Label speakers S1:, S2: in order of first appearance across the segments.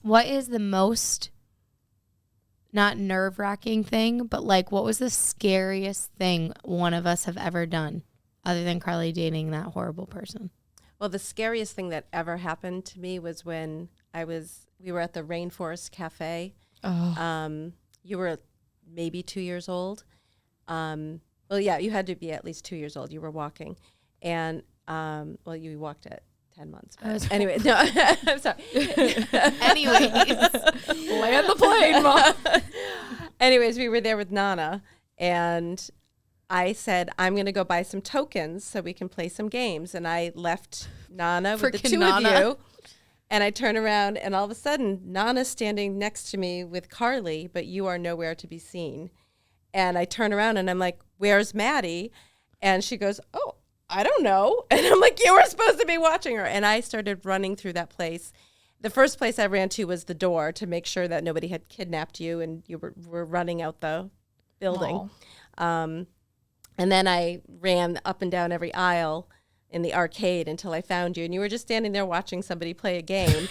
S1: what is the most, not nerve-wracking thing, but like what was the scariest thing one of us have ever done other than Carly dating that horrible person?
S2: Well, the scariest thing that ever happened to me was when we were at the Rainforest Cafe. Oh. You were maybe 2 years old. Well, yeah, you had to be at least 2 years old. You were walking. And, well, you walked at 10 months. Anyway, no, I'm sorry.
S1: Anyways.
S3: Land the plane, Mom.
S2: Anyways, we were there with Nana, and I said, I'm going to go buy some tokens so we can play some games. And I left Nana with the two of you. And I turn around, and all of a sudden, Nana's standing next to me with Carly, but you are nowhere to be seen. And I turn around, and I'm like, where's Maddie? And she goes, oh, I don't know. And I'm like, you were supposed to be watching her. And I started running through that place. The first place I ran to was the door to make sure that nobody had kidnapped you, and you were running out the building. And then I ran up and down every aisle in the arcade until I found you, and you were just standing there watching somebody play a game.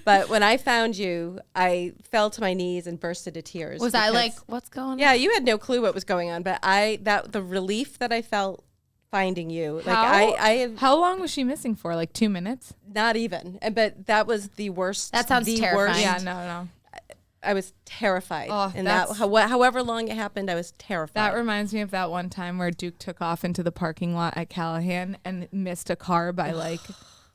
S2: But when I found you, I fell to my knees and burst into tears.
S1: Was I like, what's going on?
S2: Yeah, you had no clue what was going on, but the relief that I felt finding you,
S3: How long was she missing for? Like 2 minutes?
S2: Not even. But that was the worst.
S1: That sounds terrifying.
S2: Worst.
S3: Yeah, no.
S2: I was terrified.
S3: Oh,
S2: and however long it happened, I was terrified.
S3: That reminds me of that one time where Duke took off into the parking lot at Callahan and missed a car by like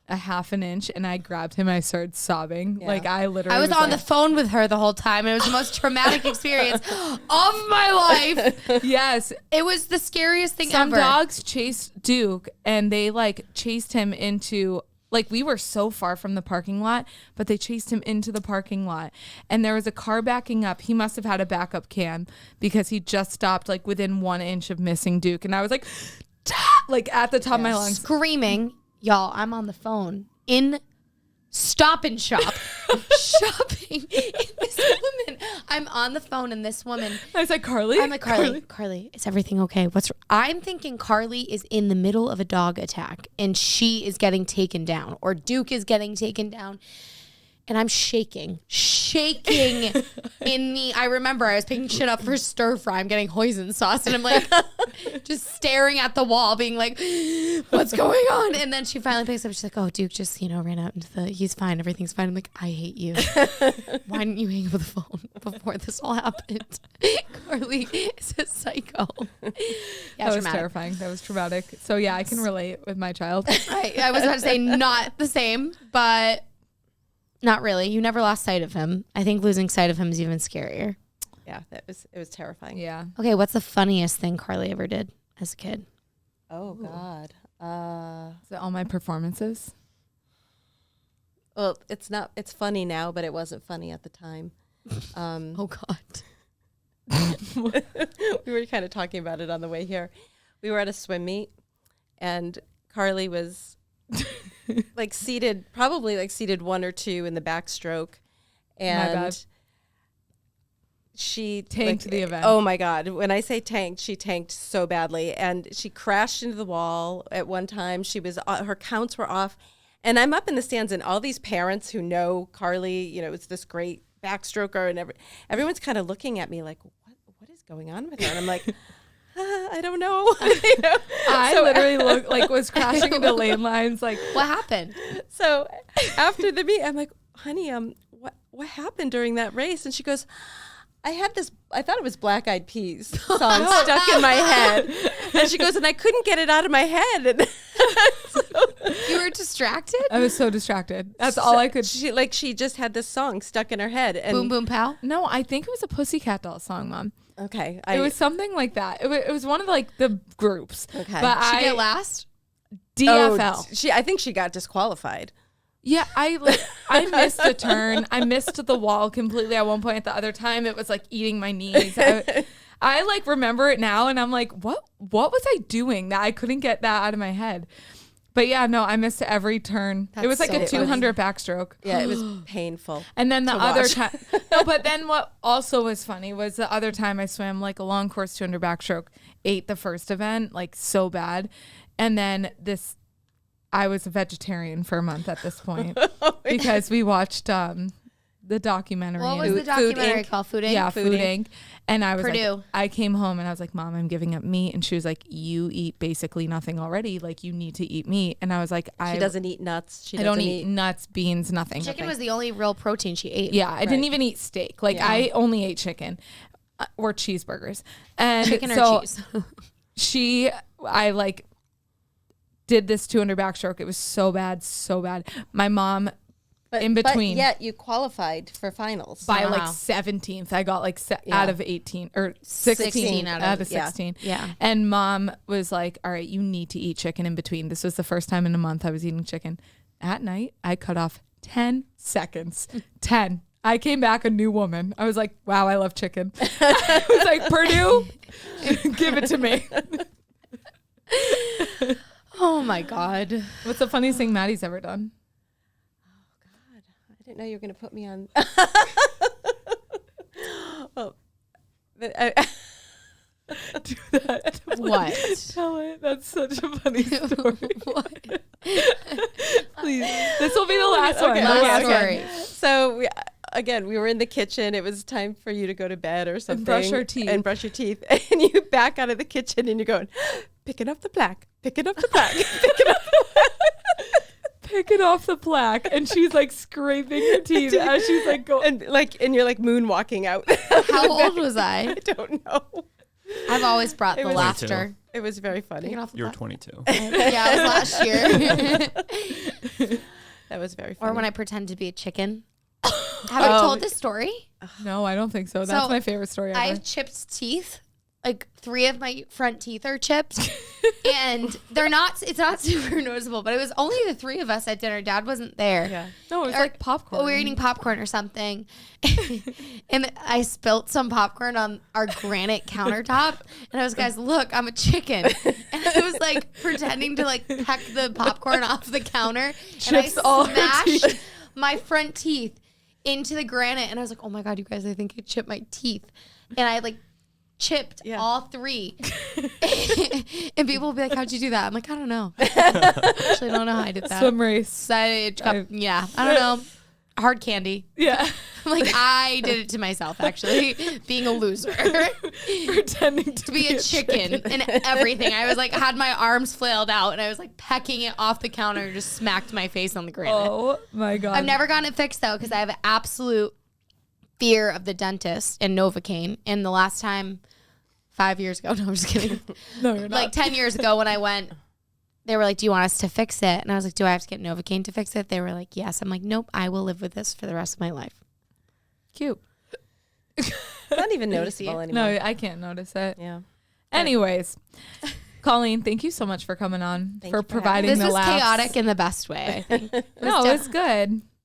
S3: a half an inch, and I grabbed him and I started sobbing. Yeah. Like I
S1: was on the phone with her the whole time, and it was the most traumatic experience of my life.
S3: Yes.
S1: It was the scariest thing
S3: Some
S1: ever.
S3: dogs chased Duke, and they like chased him into, like, we were so far from the parking lot, but they chased him into the parking lot. And there was a car backing up. He must have had a backup cam because he just stopped like within 1 inch of missing Duke. And I was like, like at the top of my lungs.
S1: Screaming. Y'all, I'm on the phone in Stop and Shop shopping. And this woman, I'm on the phone, and this woman.
S3: I was like, Carly?
S1: I'm like, Carly, is everything okay? I'm thinking Carly is in the middle of a dog attack, and she is getting taken down, or Duke is getting taken down. And I'm shaking I remember I was picking shit up for stir fry. I'm getting hoisin sauce, and I'm like just staring at the wall being like, what's going on? And then she finally picks up. She's like, oh, Duke just, ran out into he's fine. Everything's fine. I'm like, I hate you. Why didn't you hang up the phone before this all happened? Carly is a psycho. Yeah,
S3: that was terrifying. That was traumatic. So yeah, I can relate with my child.
S1: I was about to say not the same, but not really. You never lost sight of him. I think losing sight of him is even scarier.
S2: Yeah, it was terrifying.
S3: Yeah.
S1: Okay, what's the funniest thing Carly ever did as a kid?
S2: Oh, God.
S3: Is it all my performances?
S2: Well, it's funny now, but it wasn't funny at the time.
S1: Oh, God.
S2: We were kind of talking about it on the way here. We were at a swim meet, and Carly was probably seated 1 or 2 in the backstroke, and she
S3: tanked the event.
S2: Oh my God. When I say tanked, she tanked so badly, and she crashed into the wall at one time. Her counts were off, and I'm up in the stands, and all these parents who know Carly, it's this great backstroker, and everyone's kind of looking at me like, what is going on with her? And I'm like, I don't know.
S3: I literally was crashing into lane lines. Like,
S1: what happened?
S2: So after the meet, I'm like, honey, what happened during that race? And she goes, I thought it was Black Eyed Peas song stuck in my head. And she goes, and I couldn't get it out of my head. And
S1: you were distracted?
S3: I was so distracted. That's all I could.
S2: She just had this song stuck in her head. And
S1: Boom Boom Pow?
S3: No, I think it was a Pussycat Dolls song, Mom.
S2: Okay.
S3: It was something like that. It was one of the groups.
S2: Okay.
S3: But
S1: she get last?
S3: DFL.
S2: I think she got disqualified.
S3: Yeah, I missed a turn. I missed the wall completely at one point. At the other time, it was like eating my knees. I remember it now, and I'm like, what was I doing that I couldn't get that out of my head? But yeah, no, I missed every turn. It was like a 200 backstroke.
S2: Yeah, it was painful.
S3: And then the other time, but then what also was funny was the other time I swam like a long course 200 backstroke, ate the first event like so bad, and then I was a vegetarian for a month at this point because we watched the documentary.
S1: What was
S3: and-
S1: the documentary
S2: Inc.
S1: called? Food Inc?
S3: Yeah, Food Inc. And I was
S1: Purdue.
S3: like, I came home and I was like, Mom, I'm giving up meat. And she was like, you eat basically nothing already. Like, you need to eat meat. And I was like,
S2: She doesn't eat nuts.
S3: I don't eat nuts, beans, nothing.
S1: Chicken was the only real protein she ate.
S3: Yeah, I didn't even eat steak. Like,
S2: Yeah.
S3: I only ate chicken or cheeseburgers. And
S1: Chicken
S3: so
S1: or cheese.
S3: I like did this 200 backstroke. It was so bad, so bad. My mom, in between.
S2: But yet you qualified for finals.
S3: by like
S1: Wow.
S3: 17th, I got like
S2: Yeah.
S3: out of 18 or 16 out of
S2: yeah.
S3: 16.
S1: Yeah.
S3: And Mom was like, all right, you need to eat chicken in between. This was the first time in a month I was eating chicken. At night, I cut off 10 seconds. 10. I came back a new woman. I was like, wow, I love chicken. I was like, Purdue, give it to me.
S1: Oh my God.
S3: What's the funniest thing Maddie's ever done?
S2: I didn't know you were going to put me on. Well,
S3: Do that.
S1: What?
S3: Tell it. That's such a funny story.
S1: What?
S3: Please. This will be the last one.
S2: Okay,
S1: Last
S2: okay.
S1: story.
S2: So we were in the kitchen. It was time for you to go to bed or something.
S3: brush your teeth.
S2: And brush your teeth. And you back out of the kitchen and you're going, picking up the plaque, picking up the plaque, picking up the plaque.
S3: Picking off the plaque, and she's like scraping her teeth as she's like going.
S2: And you're like moonwalking out.
S1: How old was I?
S2: I don't know.
S1: I've always brought the
S2: was-
S1: laughter.
S2: It was very funny.
S1: Taking off the
S4: You were
S1: pla-
S4: 22.
S1: Yeah, it was last year.
S2: That was very funny.
S1: Or when I pretend to be a chicken. Have I told this story?
S3: No, I don't think so. That's
S1: So,
S3: my favorite story ever.
S1: I have chipped teeth. Like 3 of my front teeth are chipped. And it's not super noticeable, but it was only the 3 of us at dinner. Dad wasn't there.
S2: Yeah.
S3: no, it's
S1: Or-
S3: like popcorn.
S1: We were eating popcorn or something. And I spilt some popcorn on our granite countertop. And I was, guys, look, I'm a chicken. And I was like pretending to like peck the popcorn off the counter.
S3: Chips
S1: and I
S3: all her
S1: smashed my front teeth into the granite. And I was like, oh my God, you guys, I think I chipped my teeth. And I like chipped all 3. And people will be like, how'd you do that? I'm like, I don't know. Actually, I don't know how I did that.
S3: Swim race.
S1: So I don't know. Hard candy.
S3: Yeah.
S1: Like I did it to myself, actually, being a loser.
S3: Pretending to
S1: Be a chicken and everything. I was like, had my arms flailed out and I was like pecking it off the counter and just smacked my face on the granite.
S3: Oh my God.
S1: I've never gotten it fixed though, because I have an absolute fear of the dentist and Novocaine. And the last time, 5 years ago, no, I'm just kidding.
S3: No, you're not.
S1: Like 10 years ago when I went, they were like, do you want us to fix it? And I was like, do I have to get Novocaine to fix it? They were like, yes. I'm like, nope, I will live with this for the rest of my life.
S3: Cute.
S2: It's not even noticeable anymore.
S3: No, I can't notice it.
S2: Yeah.
S3: Anyways, Colleen, thank you so much for coming on,
S2: Thank
S3: for
S2: you for having
S3: providing
S1: This
S3: the
S1: was
S3: laughs.
S1: chaotic in the best way, I think.
S3: No, it was good.